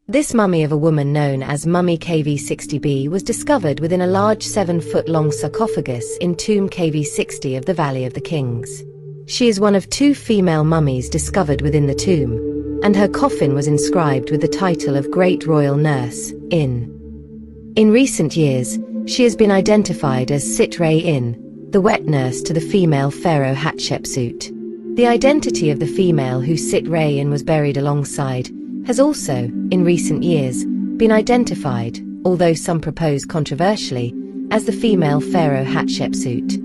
This mummy of a woman known as Mummy KV60B was discovered within a large 7-foot-long sarcophagus in Tomb KV60 of the Valley of the Kings. She is one of 2 female mummies discovered within the tomb, and her coffin was inscribed with the title of Great Royal Nurse, In. In recent years, she has been identified as Sit-Re-In, the wet nurse to the female pharaoh Hatshepsut. The identity of the female who Sit-Re-In was buried alongside has also, in recent years, been identified, although some propose controversially, as the female pharaoh Hatshepsut.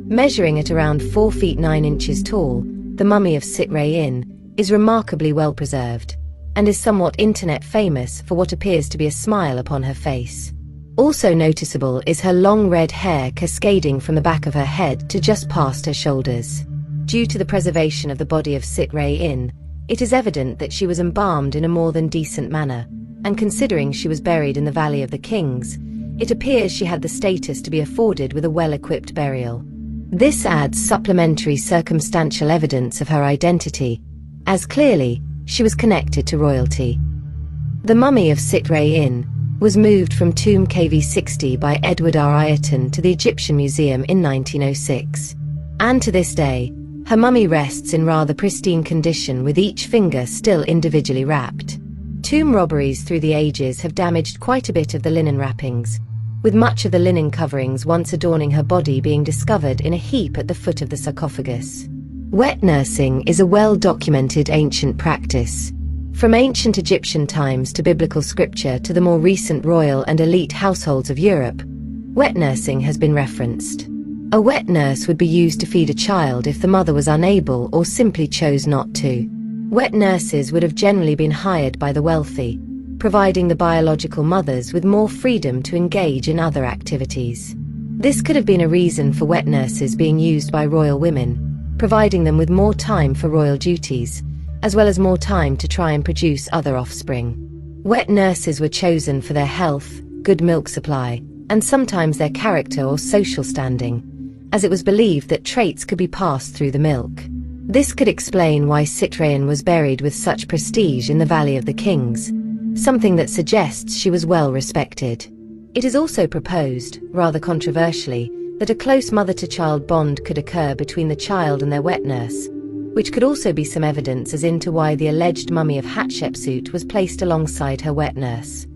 Measuring at around 4 feet 9 inches tall, the mummy of Sit-Re-In is remarkably well preserved, and is somewhat internet famous for what appears to be a smile upon her face. Also noticeable is her long red hair cascading from the back of her head to just past her shoulders. Due to the preservation of the body of Sit-Re-In, it is evident that she was embalmed in a more than decent manner, and considering she was buried in the Valley of the Kings, it appears she had the status to be afforded with a well-equipped burial. This adds supplementary circumstantial evidence of her identity, as clearly she was connected to royalty. The mummy of Sit-Re-In was moved from Tomb KV60 by Edward R. Ireton to the Egyptian Museum in 1906, and to this day, her mummy rests in rather pristine condition with each finger still individually wrapped. Tomb robberies through the ages have damaged quite a bit of the linen wrappings, with much of the linen coverings once adorning her body being discovered in a heap at the foot of the sarcophagus. Wet nursing is a well-documented ancient practice. From ancient Egyptian times to biblical scripture to the more recent royal and elite households of Europe, wet nursing has been referenced. A wet nurse would be used to feed a child if the mother was unable or simply chose not to. Wet nurses would have generally been hired by the wealthy, providing the biological mothers with more freedom to engage in other activities. This could have been a reason for wet nurses being used by royal women, providing them with more time for royal duties, as well as more time to try and produce other offspring. Wet nurses were chosen for their health, good milk supply, and sometimes their character or social standing, as it was believed that traits could be passed through the milk. This could explain why Sit-Re-In was buried with such prestige in the Valley of the Kings, something that suggests she was well respected. It is also proposed, rather controversially, that a close mother-to-child bond could occur between the child and their wet nurse, which could also be some evidence as into why the alleged mummy of Hatshepsut was placed alongside her wet nurse.